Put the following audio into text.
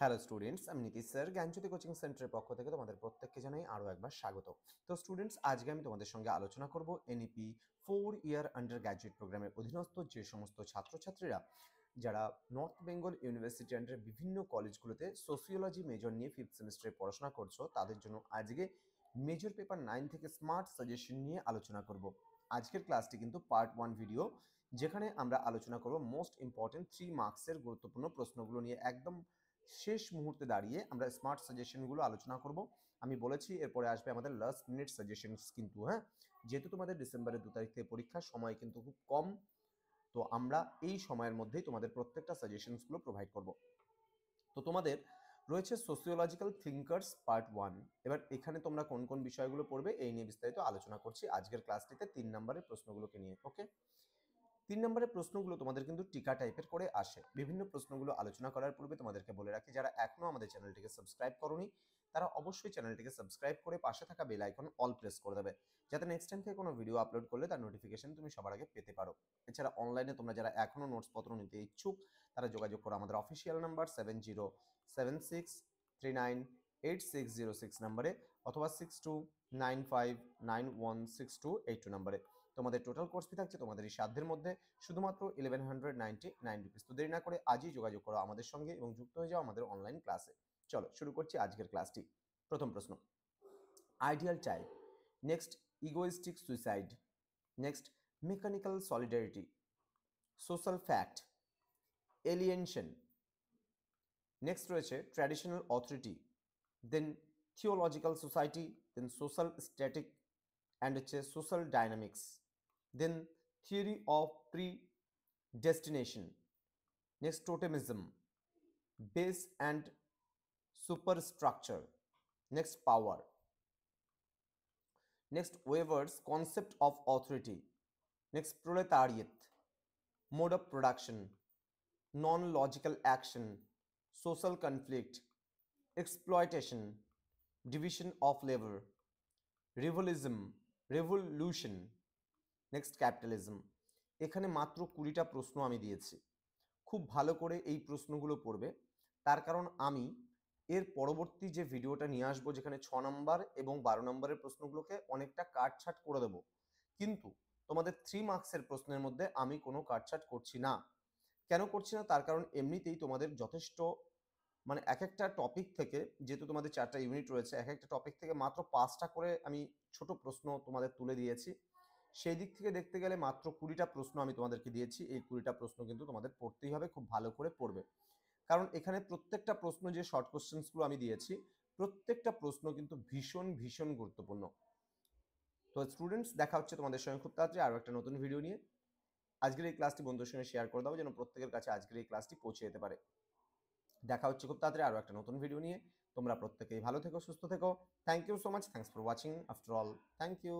Hello students, আমি Nitish sir জ্ঞানজ্যোতি coaching সেন্টারের পক্ষ থেকে তোমাদের প্রত্যেককে জানাই আরও একবার স্বাগত। তো স্টুডেন্টস, আজকে আমি তোমাদের সঙ্গে আলোচনা করব এনইপি 4 ইয়ার আন্ডার গ্র্যাজুয়েট প্রোগ্রামের অধীনস্থ যে সমস্ত ছাত্রছাত্রীরা যারা নর্থ বেঙ্গল ইউনিভার্সিটি আন্ডার বিভিন্ন কলেজগুলোতে সোসিওলজি মেজর নিয়ে 5th সেমিস্টারে পড়াশোনা করছো, তাদের জন্য আজকে মেজর পেপার 9 থেকে স্মার্ট সাজেশন নিয়ে আলোচনা করব। আজকের ক্লাসটি কিন্তু পার্ট 1 ভিডিও, যেখানে আমরা আলোচনা করব মোস্ট ইম্পর্টেন্ট 3 মার্কসের গুরুত্বপূর্ণ প্রশ্নগুলো নিয়ে। একদম শেষ মুহূর্তে দাঁড়িয়ে আমরা স্মার্ট সাজেশনগুলো আলোচনা করব। আমি বলেছি এরপরে আসবে আমাদের লাস্ট মিনিট সাজেশনস কিন্তু, হ্যাঁ, যেহেতু তোমাদের ডিসেম্বরের 2 তারিখ থেকে পরীক্ষার সময় কিন্তু খুব কম, তো আমরা এই সময়ের মধ্যেই তোমাদের প্রত্যেকটা সাজেশনসগুলো প্রোভাইড করব। তো তোমাদের রয়েছে সোসিওলজিক্যাল থিঙ্কার্স পার্ট 1। এবার এখানে তোমরা কোন কোন বিষয়গুলো পড়বে এই নিয়ে বিস্তারিত আলোচনা করছি আজকের ক্লাসটিতে 3 নম্বরের প্রশ্নগুলোকে নিয়ে। ওকে, 3 নম্বরের প্রশ্নগুলো তোমাদের কিন্তু টিকা টাইপের করে আসে। বিভিন্ন প্রশ্নগুলো আলোচনা করার পূর্বে তোমাদেরকে বলে রাখি, যারা এখনো আমাদের চ্যানেলটিকে সাবস্ক্রাইব করোনি তারা অবশ্যই চ্যানেলটিকে সাবস্ক্রাইব করে পাশে থাকা বেল আইকন অল প্রেস করে দেবে, যাতে নেক্সট টাইম থেকে কোনো ভিডিও আপলোড করলে তার নোটিফিকেশন তুমি সবার আগে পেতে পারো। এছাড়া অনলাইনে তোমরা যারা এখনো নোটসপত্র নিতে ইচ্ছুক তারা যোগাযোগ করো আমাদের অফিসিয়াল নাম্বার 7076398606 নাম্বারে, অথবা 6295916282 নাম্বারে। তোমাদের টোটাল কোর্স ফি থাকছে তোমাদের এই সাধ্যের মধ্যে শুধুমাত্র 1199 রুপিস। তো দেরি না করে আজই যোগাযোগ করো আমাদের সঙ্গে এবং যুক্ত হয়ে যাও আমাদের অনলাইন ক্লাসে। চলো শুরু করছি আজকের ক্লাসটি। প্রথম প্রশ্ন, ideal type, next egoistic suicide, next mechanical solidarity, social fact, alienation, next রয়েছে traditional authority, then theological society, then social static and হচ্ছে social dynamics, then theory of predestination, next totemism, base and superstructure, next power, next Weber's concept of authority, next proletariat, mode of production, non-logical action, social conflict, exploitation, division of labor, revolution, next capitalism. এখানে মাত্র 20টা প্রশ্ন আমি দিয়েছি। খুব ভালো করে এই প্রশ্নগুলো পড়বে, তার কারণ আমি এর পরবর্তী যে ভিডিওটা নিয়ে আসবো যেখানে 6 নম্বর এবং 12 নম্বরের প্রশ্নগুলোকে অনেকটা কাটছাট করে দেবো, কিন্তু তোমাদের 3 মার্কসের প্রশ্নের মধ্যে আমি কোনো কাটছাট করছি না। কেন করছি না তার কারণ এমনিতেই তোমাদের যথেষ্ট, মানে এক একটা টপিক থেকে, যেহেতু তোমাদের 4টা ইউনিট রয়েছে, এক একটা টপিক থেকে মাত্র 5টা করে আমি ছোট প্রশ্ন তোমাদের তুলে দিয়েছি। সেই দিক থেকে দেখতে গেলে মাত্র 20টা প্রশ্ন আমি তোমাদেরকে দিয়েছি। এই 20টা প্রশ্ন কিন্তু তোমাদের পড়তেই হবে, খুব ভালো করে পড়বে, কারণ এখানে প্রত্যেকটা প্রশ্ন যে শর্ট কোশ্চেন্সগুলো আমি দিয়েছি প্রত্যেকটা প্রশ্ন কিন্তু ভীষণ ভীষণ গুরুত্বপূর্ণ। তো স্টুডেন্টস, দেখা হচ্ছে তোমাদের সঙ্গে খুব তাড়াতাড়ি আরও একটা নতুন ভিডিও নিয়ে। আজকের এই ক্লাসটি বন্ধুদের সঙ্গে শেয়ার করে দাও যেন প্রত্যেকের কাছে আজকের এই ক্লাসটি পৌঁছে যেতে পারে। দেখা হচ্ছে খুব তাড়াতাড়ি আরও একটা নতুন ভিডিও নিয়ে। তোমরা প্রত্যেকেই ভালো থেকো, সুস্থ থেকো। Thank you so much, thanks for watching after all, thank you.